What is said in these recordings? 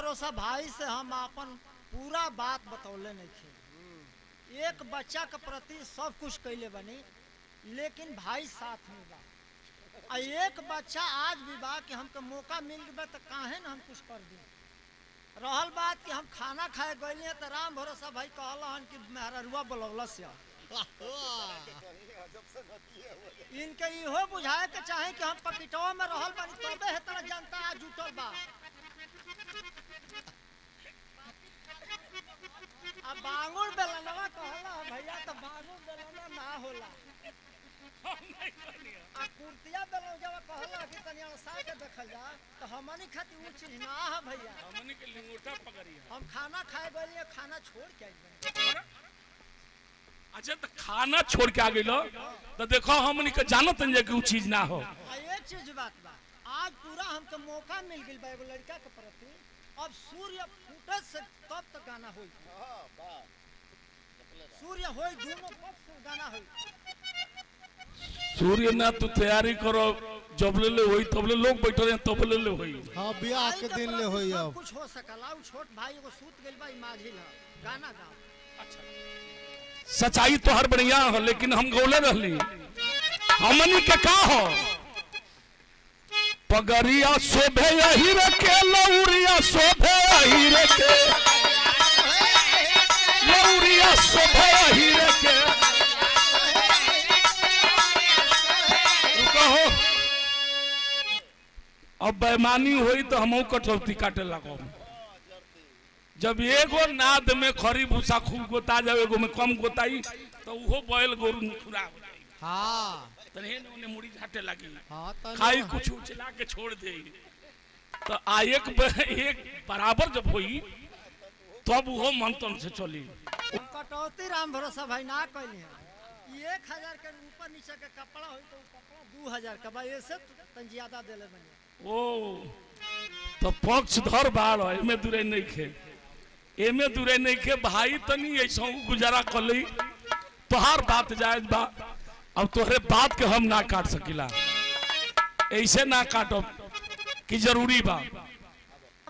भरोसा भाई से हम अपन पूरा बात बतौले नहीं थे। एक बच्चा के प्रति सब कुछ कैले बनी, लेकिन भाई साथ में बा। एक बच्चा आज भी बा कि हमके मौका मिल गए तो काहे ना हम कुछ कर दी। रहल बात कि हम खाना खाए गए तो राम भरोसा भाई कहलन कि मेहररुआ बोलौलस या इनके इहो बुझाए के चाहे कि हम पकिटवा में रहल बानी तबे है तरह जनता आज जुटल बा। अब बांगुर बेलनवा कहला भैया तो बांगुर बेलना ना होला। आ कुर्तिया बेलौजवा कहला कि तनी अनसा के देखल जा तो हमनी खातिर वो चीज ना है भैया। हमनी के लिंगोटा पकड़िए। हम खाना खाए गए खाना छोड़ के आई। अच्छा तो खाना छोड़ के आ गई लो तो देखो हमनी के जानत नहीं कि वो चीज ना हो। एक चीज बात बा, आज पूरा हमके मौका मिल गई बा एगो लड़का के प्रति। अब सूर्य फूटे से तब तक गाना होई। सूर्य होई दोनों पक्ष से गाना होई। सूर्य ना तू तैयारी करो जब ले होई तब ले लोग बैठल हैं तब ले होई। हां ब्याह के दिन ले होई। अब कुछ हो सकला उ छोट भाई एगो सूत गइल बा माझिल है गाना गाओ। अच्छा सच्चाई तो हर बढ़िया हो, लेकिन हम गौले रहली हमनी के का हो पगरिया शोभे यही के लौरिया शोभे यही के लौरिया शोभे यही के कहो। अब बेईमानी हुई तो हमहू कटौती काटे लगो। जब एगो नाद में खरी भूसा खूब गोता जाए एगो में कम गोताई तो वो बैल गोरु खुरा हो जाए। हां तने ने मुड़ी घाटे लगी। हां खाई कुछ उचला के छोड़ दे तो एक बराबर जब हुई तब वो मंथन से चली। कटौती राम भरोसा भाई ना कहली है। 1000 के ऊपर नीचे के कपड़ा होई तो कपड़ा 2000 का बा ऐसे तन ज्यादा देले बनी। ओ तो पक्ष धर बाड़ एमे दूरे नहीं खे एमे दूरे नहीं खे भाई तनी ऐसा गुजारा कली तोहार बात जायज बा। अब तोहरे बात के हम ना काट सकिला ऐसे ना काटो कि जरूरी बा।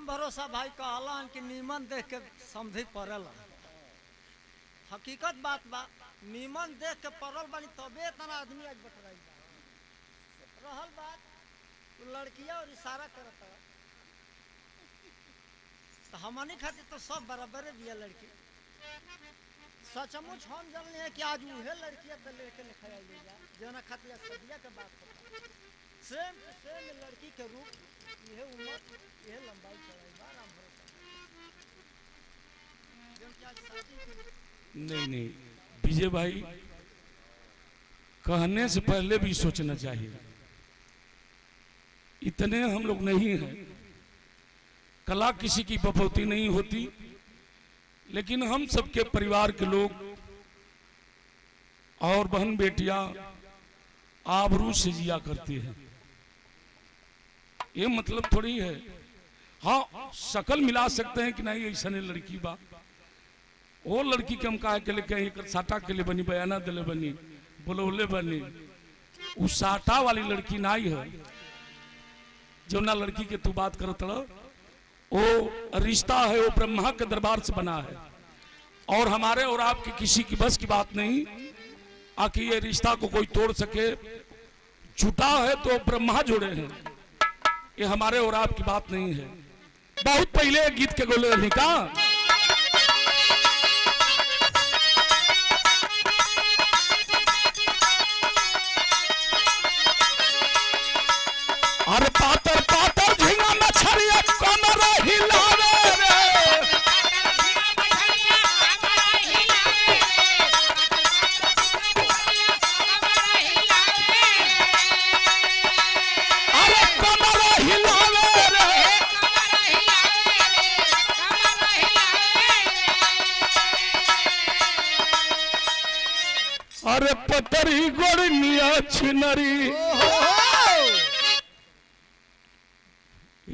भरोसा भाई कहलन कि नीमन देख के समझी पड़ल। हकीकत बात बा नीमन देख के पड़ल बानी तबे इतना आदमी आज बटराई बा। रहल बात लड़किया और इशारा करता तो हमनी खातिर तो सब बराबर बिया लड़की। सचमुच हम जानले हैं कि आज उहे लड़किया पे लेके लिखा आई जा जना खातिर सदिया के बात होता। सेम टू सेम लड़की के रूप यह उम्र यह लंबाई चढ़ाई बा राम भरोसा। नहीं विजय भाई कहने से पहले भी सोचना चाहिए। इतने हम लोग नहीं हैं, कला किसी की बपौती नहीं होती, लेकिन हम सबके परिवार के लोग और बहन बेटियां आबरू से जिया करती हैं। ये मतलब थोड़ी है हाँ शकल मिला सकते हैं कि नहीं ऐसा नहीं लड़की बा वो लड़की के हम कहा के लेके साटा के लिए बनी बयाना दिले बनी बोलौले बनी उस साटा वाली लड़की ना ही है जो ना लड़की के तू बात करत वो रिश्ता है वो ब्रह्मा के दरबार से बना है और हमारे और आपकी किसी की बस की बात नहीं आखिर ये रिश्ता को कोई तोड़ सके। झूठा है तो ब्रह्मा जोड़े हैं, ये हमारे और आपकी बात नहीं है। बहुत पहले गीत के गोले रहने का अरे पातर पातर झींगा मछरिया कमर हिलावे रे अरे कमर हिलावे रे अरे पतरी गोड़निया छिनरी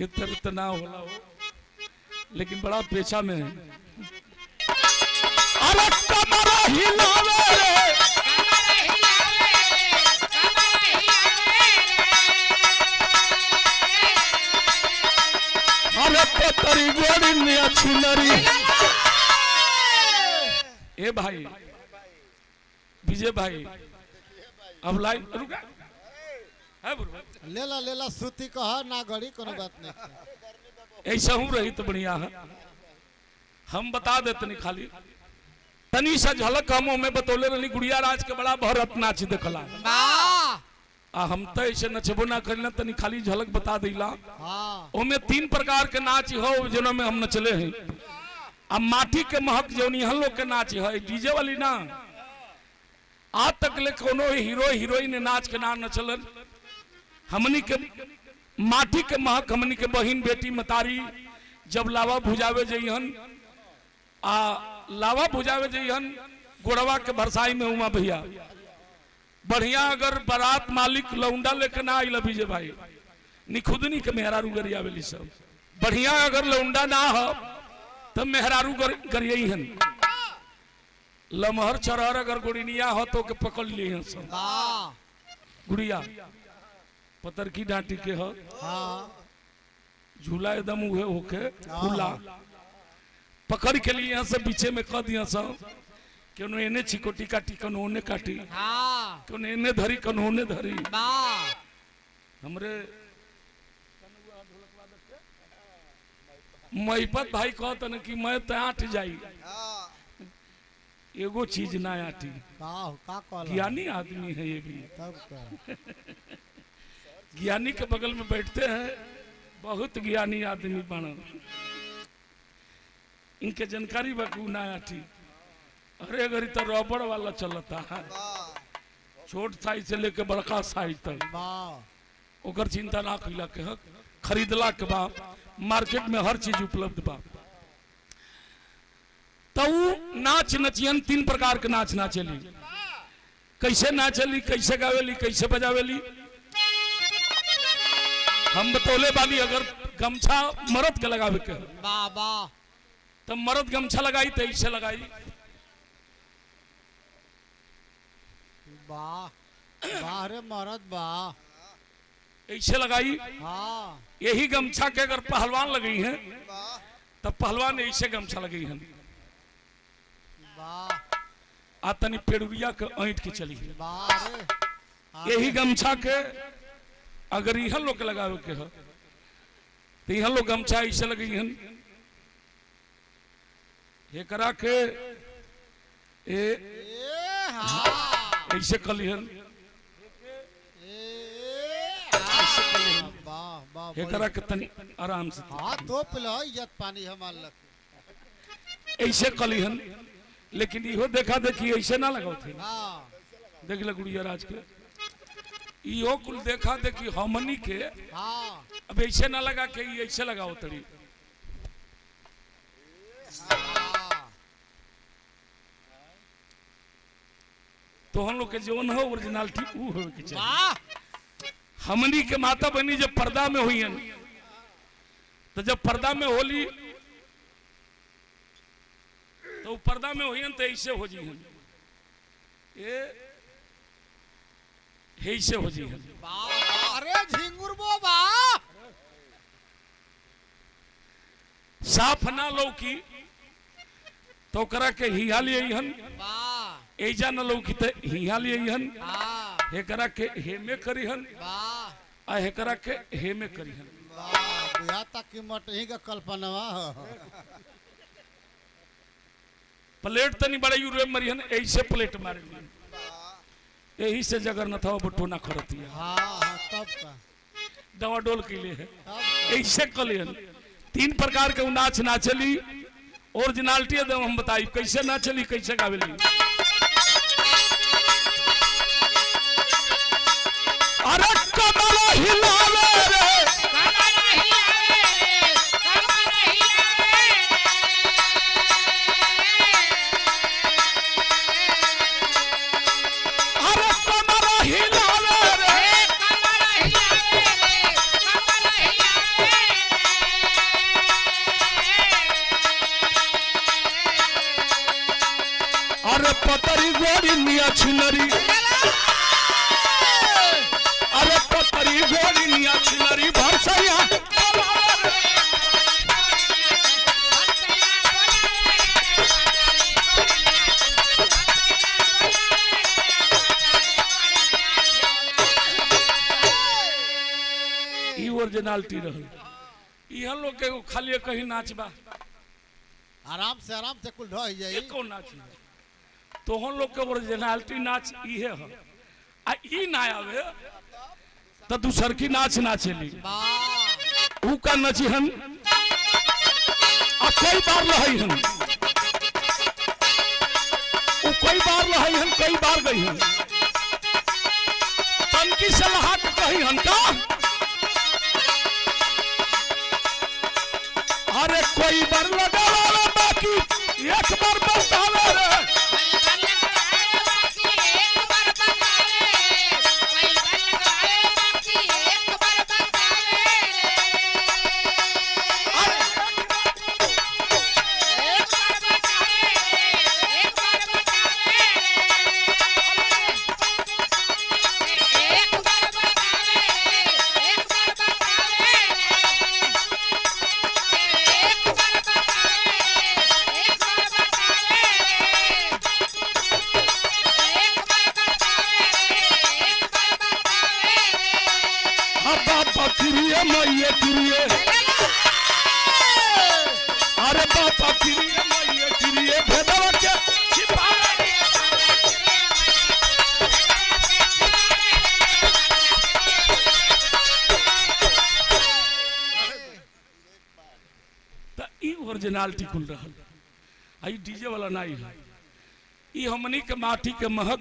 ये तरह ना होला हो लेकिन बड़ा पेशा में है। अरे कमरा हिलावे रे अरे अरे पतरी गोरी निया छिनरी। ए भाई विजय भाई अब लाइन रुका है ले ला सूती कहा ना गड़ी कोनो बात नहीं। ऐसा हूँ रही तो बढ़िया है। हम बता देते नहीं खाली तनी सा झलक हम में बतौले रही गुड़िया राज के बड़ा भरत नाच देखला आ हम तो ऐसे नचबो ना करना तनी खाली झलक बता दिला। ओमे 3 प्रकार के नाच हो जिनों में हम नचले हैं। अब माटी के महक जौन यहाँ लोग के नाच है डीजे वाली ना आज तक ले कोनो हीरो हीरोइन नाच के ना नचलन। हमनी के माटी के महक हमनी के बहिन बेटी मतारी जब लावा भुजावे जइहन आ लावा भुजावे जइहन गोड़वा के बरसाई में हुआ भैया बढ़िया अगर बारात मालिक लौंडा लेके ना आइल विजय भाई निखुदनी के मेहरारू गरियावेली सब बढ़िया अगर लौंडा ना हो तब मेहरारू गरियन लमहर चरहर अगर गुड़िया हो तो के पकड़ लिए सब गुड़िया पतर की डांटी के हो झूला एकदम उहे होके खुला पकड़ के लिए यहाँ से पीछे में कह दिया सब क्यों एने चिकोटी काटी कनो ओने काटी क्यों एने धरी कनो ओने धरी हमरे महिपत भाई कहत न कि मैं तो आठ जाई एगो चीज ना आटी ज्ञानी आदमी है ये भी ज्ञानी के बगल में बैठते हैं बहुत ज्ञानी आदमी बना इनके जानकारी बकू ना आटी अरे अगर तो रबड़ वाला चलता है छोट साइज से लेके बड़का साइज तक ओकर चिंता ना कैला के हक खरीदला के बाद मार्केट में हर चीज उपलब्ध बा। तो नाच नचियन 3 प्रकार के नाच नाचेली कैसे नाचेली कैसे गावेली कैसे बजावेली हम बतौले वाली अगर गमछा मर्द के लगावे के तब मर्द गमछा लगाई तो ऐसे लगाई रे मरद ऐसे लगाई यही गमछा के अगर पहलवान लगी है तब पहलवान ऐसे गमछा लगी है तनी पेड़ुरिया के ऐंठ के चली यही गमछा के अगर यहाँ लोग लगावे के हो तो यहाँ लोग गमछा ऐसे लगी है ये करा के ऐसे कलिहन ये करा के तनी आराम से तो पिला पानी हमार ऐसे कलिहन लेकिन इहो देखा देखी ऐसे ना लगाओ थे देख ल गुड़िया राज के इहो कुल देखा देखी हमनी के अब ऐसे ना लगा के ऐसे लगाओ तड़ी तो हम लोग के जीवन हो ओरिजिनलिटी वो हो के चाहिए। हमनी के माता बहनी जब पर्दा में हुई तो जब पर्दा में होली तो पर्दा में हुई तो ऐसे हो जी ये ऐसे हो जी अरे झिंगुर बोबा साफ ना लौकी तो करा के हिया लिए ऐजा न लौकी तो हिया लिए हे करा के हे में करी हन आ हे करा के हे में करी हन बुझा तक की मट ही का कल्पनावा प्लेट तनी बड़ा यूरे मरिहन ऐसे प्लेट मारे यही से जगन्नाथ बटो ना खरती तब का दवा डोल के लिए है ऐसे कलियन 3 प्रकार के नाच नाचली ओरिजिनलिटी एकदम हम बताई कैसे नाचली कैसे गावेली अरे कमर हिलावे रे अरे कमर हिलावे रे अरे पतरी गोरी निया छिनरी अरे पतरी गोरी निया छिनरी भरसैया ओरिजिनलिटी रहल। यहाँ लोग के खाली कहीं नाच बा, आराम से कुल ढह जाई। एको नाच तो हम लोग के ओरिजिनलिटी नाच इहे है। आ ई ना आवे तो दूसर की नाच नाचेली ऊ का नची हन। कई बार लहई हन, कई बार लहई हन, कई बार गई हन। तनकी सलाह कही हन का अरे कोई बार लगा बाकी एक बार बतावे रे। अरे बापा किरिए मैया किरिए भेदवा के छिपा त ई ओरिजिनलिटी खुल रहल। आई डीजे वाला नहीं है, ई हमनी के माटी के महक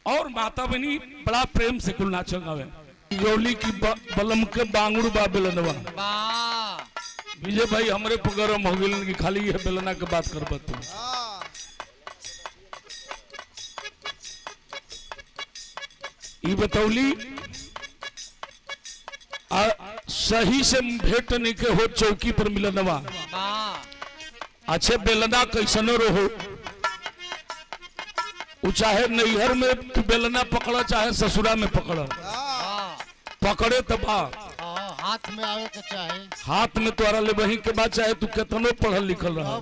और माता बनी बड़ा प्रेम से कुल नाच गावे। योली की बलम के बांगुड़ बा बेलनवा विजय भाई हमरे पगरम हो गेलन की खाली ये बेलना के बात करब तू। ई बतौली सही से भेंट नहीं के हो चौकी पर मिलनवा। अच्छे बेलना कैसनो रहो, चाहे नैहर में तू बेलना पकड़ा चाहे ससुरा में पकड़ा, पकड़े तो बा हाथ में आवे के चाहे, हाथ में तोरा ले वही के बाद चाहे तू कितनो पढ़ल लिखल रहा।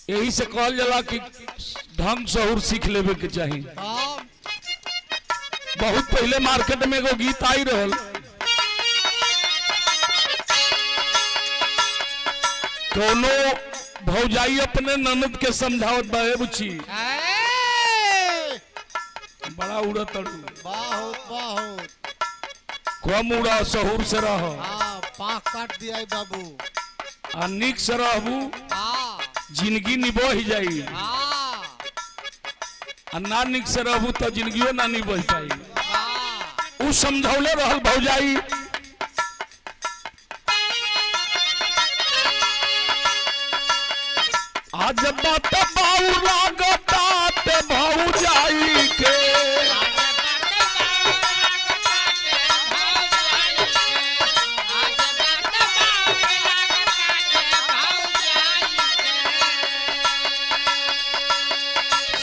यही से कहल जाला कि ढंग सहूर सीख लेवे के चाहिए। बहुत पहले मार्केट में एगो गीत आई रहल, कोनो भौजाई अपने ननद के समझावत बाए बुची बड़ा उड़ा तड़ू बहुत कम उड़ा सहूर से रह। पाँख काट दिया बाबू, आ निक से रहबू जिंदगी निभो ही जाई, आ ना निक से रहबू तो जिंदगियों ना निभो पाई। उ समझौले रहल भौजाई आज बात बाऊ लागता ते भौजाई के।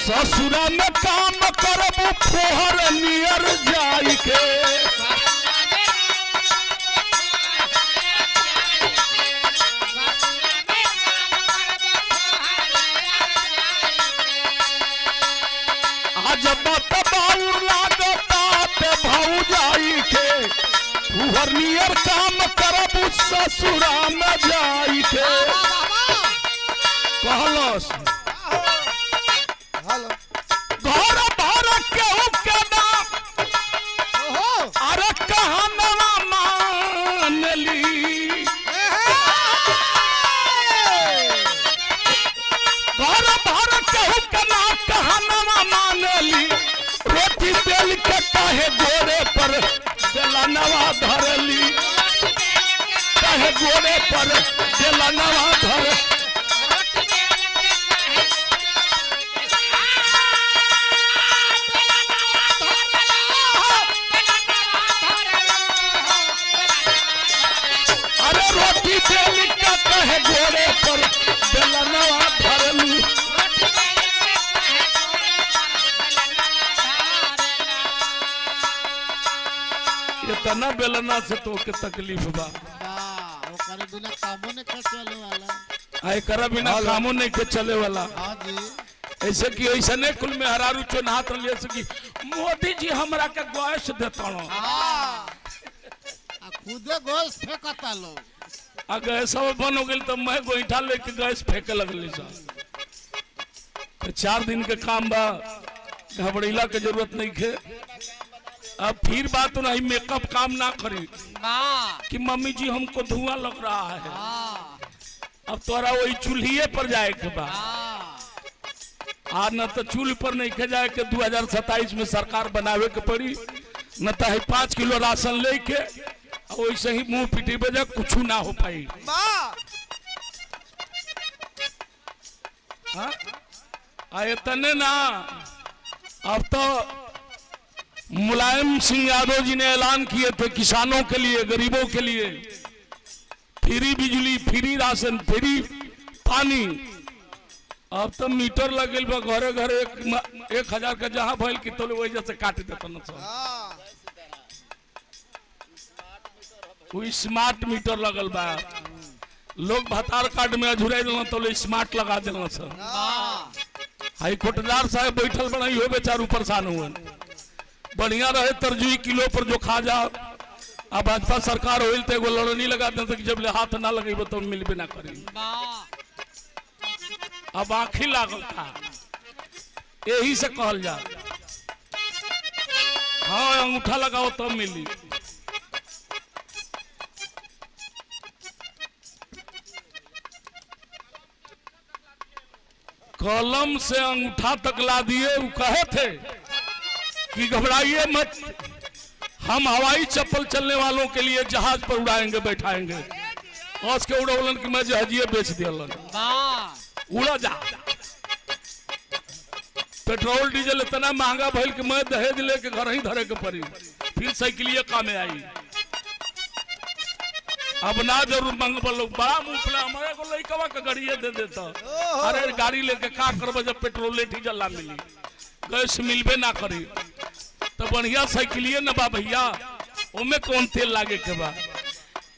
ससुरा में काम करबू फोहर नियर जाई के। आज बात बाउर लागता ते भौजाई के, फोहर नियर काम करबू ससुरा में जाई के। कहलस घर भर केहू के नाम अरे कहनवा मानली। घर भर केहू के नाम कहनवा मानली। रोटी बेल के काहे गोरे पर बेलनवा धरली, काहे गोरे पर बेलनवा धर। रोटी बेल के कहे गोरे पर बेलनवा धरलू। इतना बेलना से तो के तकलीफ बा, ओकरे बिना कामो नहीं कर चले वाला, आय करा बिना कामो नहीं के चले वाला। हां जी ऐसे कि ऐसा नहीं कुल में हरारू चुनात ले सकी मोदी जी हमरा के गैस देता खुदे गैस फेंकता लोग। आ गैस बन हो गई तो मैं गोईठा लेके गैस फेंके लगली सा। तो 4 दिन के काम बा, घबड़ीला के जरूरत नहीं थे। अब फिर बात नहीं, मेकअप काम ना करी कि मम्मी जी हमको धुआं लग रहा है। अब तोरा वही चूल्हे पर जाए के बा, आ न तो चूल्हे पर नहीं के जाए के 2027 में सरकार बनावे के पड़ी, न तो है 5 किलो राशन लेके वैसे ही मुंह पीटी बजा कुछ ना हो पाई। इतने ना, अब तो मुलायम सिंह यादव जी ने ऐलान किए थे किसानों के लिए, गरीबों के लिए फ्री बिजली, फ्री राशन, फ्री पानी। अब तो मीटर लगल बा घरे घरे 1000 का जहां भइल कि तो वही से काट देता न सब। कोई स्मार्ट मीटर लगल बा, लोग भतार कार्ड में अझुराई दिल तो स्मार्ट लगा दिल सब। हाई कोटदार साहब बैठल बना हो बेचारू परेशान हुए। बढ़िया रहे तरजुई किलो पर जो खा जा। अब भाजपा सरकार होइल तो एगो लड़नी लगा देते कि जब ले हाथ ना लगे तो मिलबे ना करी। अब आँखी लागल था, यही से कहल जा। हाँ अंगूठा लगाओ तब मिली। कलम से अंगूठा तक ला दिए। वो कहे थे कि घबराइए मत, हम हवाई चप्पल चलने वालों के लिए जहाज पर उड़ाएंगे, बैठाएंगे। और के उड़ौलन की मैं जहाजिए बेच दिया, उड़ा जा। पेट्रोल डीजल इतना महंगा भइल कि मैं दहेज लेके घर ही धरे के पड़ी, फिर साइकिलिए कामे आई। अब ना जरूर मंगवा लोग, बड़ा मुफला हमारे को लइकवा के गाड़िए दे देता। अरे गाड़ी लेके का करब जब पेट्रोल डीजल ना मिली, गैस मिलबे ना करी तो बढ़िया साइकिलिए न बा भैया, ओमे कौन तेल लागे के बा।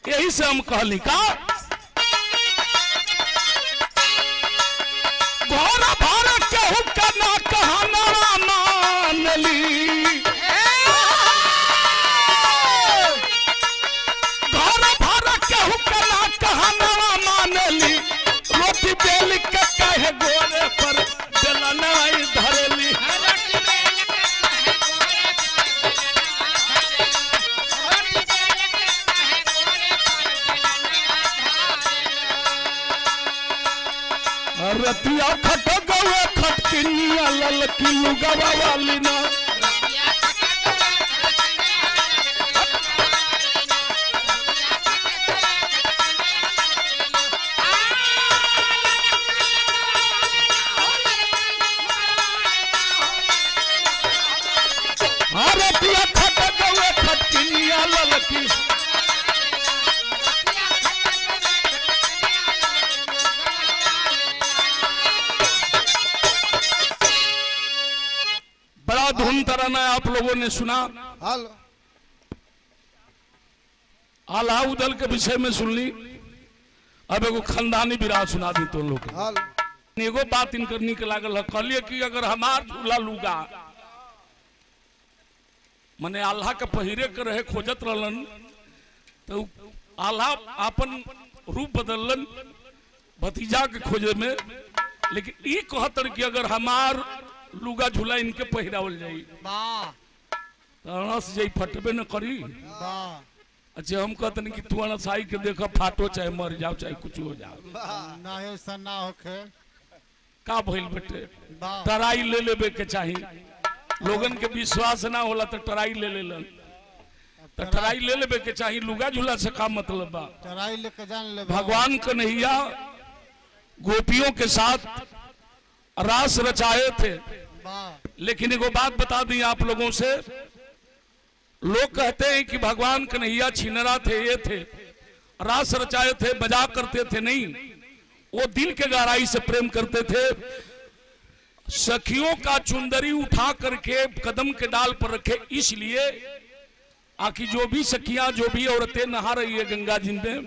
यही से हम कहली का घोड़ा भारत के हुक्का ना कहना मानली, घोड़ा भारत के हुक्का ना कहना मानली, रोटी बेल के कहे गोरे पर बेलना धरेली। रतिया खट गवे खटकिनिया ललकी लुगवा वाली ना, रतिया खट गवे खटकिनिया ललकी। बड़ा धुन तराना आप लोगों ने सुना। आल्हा उदल के विषय में सुन ली। अब एगो खानदानी विराज सुना दी तो लोग। एगो बात इनकर निक लागल है, कहलिए कि अगर हमार झूला लूगा मने आल्हा के पहिरे के रहे खोजत रहलन तो आल्हा अपन रूप बदलन भतीजा के खोजे में, लेकिन ई कहतर कि अगर हमार लुगा झूला इनके पहिरावल जाई तो जाई फटबे न करी। अच्छा हम कहते कि तू अनसाई के देखा फाटो चाहे मर जाओ चाहे कुछ हो जाओ ना ऐसा ना होके का भइल बेटे। टराई ले लेबे के चाहिए, लोगन के विश्वास ना होला तो टराई ले लेलन, तो टराई ले लेबे के चाहिए। लुगा झूला से का मतलब बा, टराई लेके जान ले। भगवान कन्हैया गोपियों के साथ रास रचाए थे, लेकिन एगो बात बता दी आप लोगों से। लोग कहते हैं कि भगवान कन्हैया छिनरा थे, ये थे, रास रचाए थे, मजाक करते थे। नहीं, वो दिल के गहराई से प्रेम करते थे। सखियों का चुंदरी उठा करके कदम के डाल पर रखे, इसलिए आखिर जो भी सखियां, जो भी औरतें नहा रही है गंगा जी में,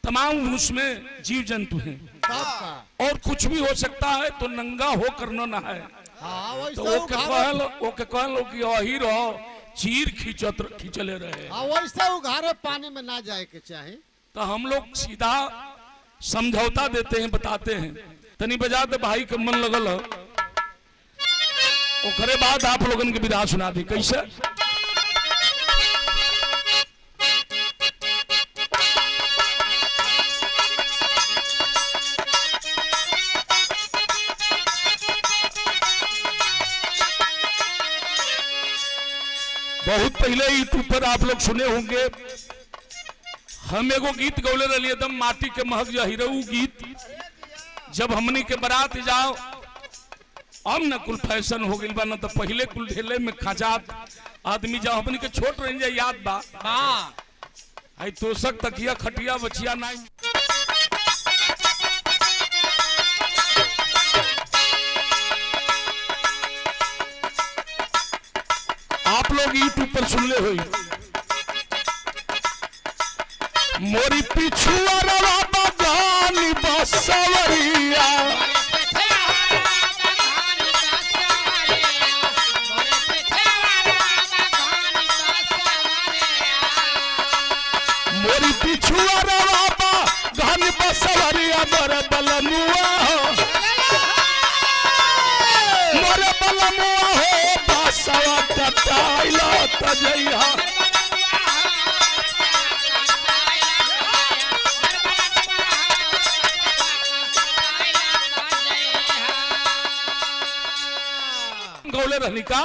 तमाम उसमें जीव जंतु हैं और कुछ भी हो सकता है, तो नंगा होकर न नहाए। तो वो के कहलो कि अही रहो चीर खींचले रहे। हाँ वैसे उघारे पानी में ना जाए के चाहे। तो हम लोग सीधा समझौता देते हैं, बताते हैं तनी बजा दे भाई के मन लगल हो। ओकरे बाद आप लोगन के विधा सुना दी कैसे। बहुत पहले यूट्यूब पर आप लोग सुने होंगे, हम एगो गीत गौले रही एकदम माटी के महक जहिरऊ गीत। जब हमनी के बारात जाओ अब न कुल फैशन हो गई बा, न तो पहले कुल ढेले में खचात आदमी जाओ हमनी के छोट रह जाए याद बा। आई तोसक तकिया खटिया बचिया नहीं। आप लोग यूट्यूब पर सुन ले हुई मोरी पिछुआ रवा बगानी बसवरिया, मोरी पिछुआ रवा बगानी बसवरिया मोरे बलमुआ हो, मोरे बलमुआ हो बसवा कटाइला तजैया। गौले रहनी का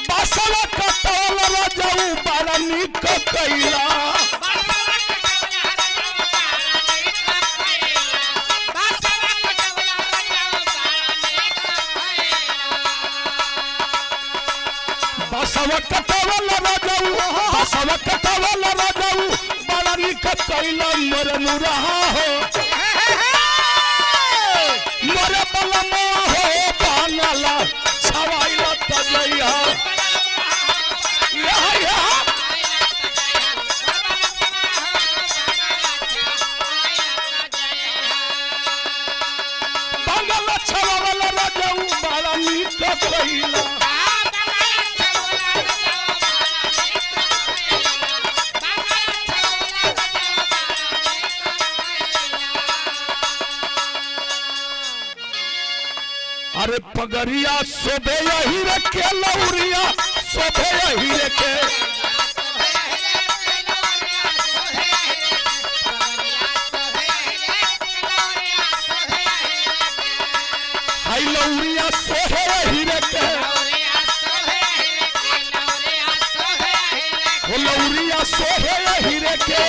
बसवा कटवल रजाऊ बड़ा निक कैला, बसवा कटवल रजाऊ, बसवा कटवल रजाऊ बड़ा निक कैला मोर मुरहा हो, मोरे बलमुआ हो बानला छवाइला तजैया। बानला छवाइला रजाऊ बड़ा निक कैला, अरे पगरिया सोभे यही रखे लौरिया सोभे यही रखे, हाई लौरिया सोहे यही रखे, वो लौरिया सोहे यही रखे,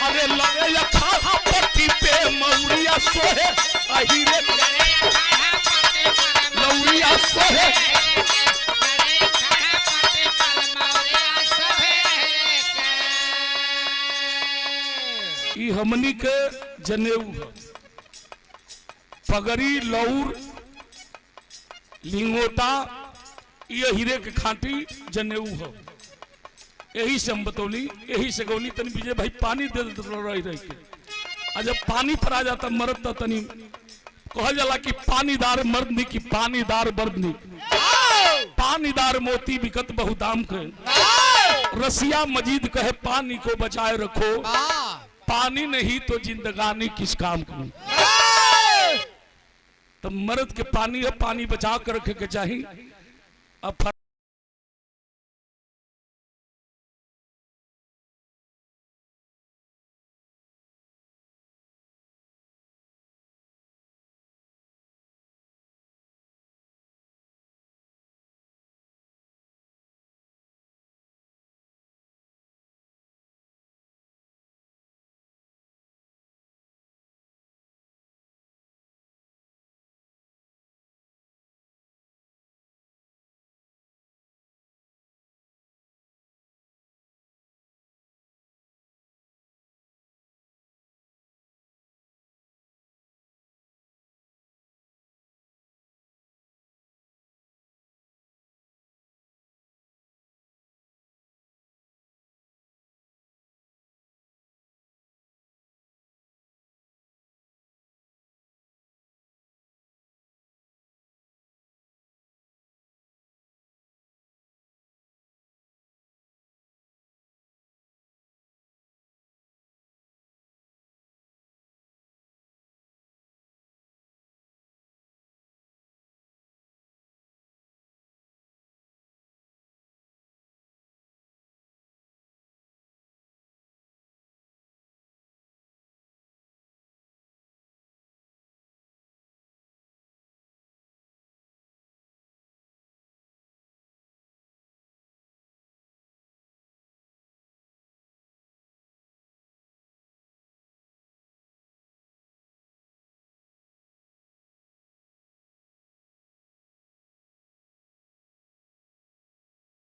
अरे लगे खाहा पट्टी पे मौरिया सोहे अहिरे, लौरिया सोहे ई हमनी के जनेऊ है। पगड़ी लौर लिंगोटा ये हीरे के खांटी जनेऊ है। यही से हम बतौली, यही से गौली तनी विजय भाई पानी दे रही के। और जब पानी पर आ जाता मर्द तो तनी कहल जाला कि पानीदार मर्द नहीं कि पानीदार मर्द नहीं, पानीदार मोती बिकत बहुदाम के, रसिया मजीद कहे पानी को बचाए रखो, पानी नहीं तो जिंदगानी किस काम की। तो मर्द के पानी है, पानी बचा कर रखे के चाहिए। अब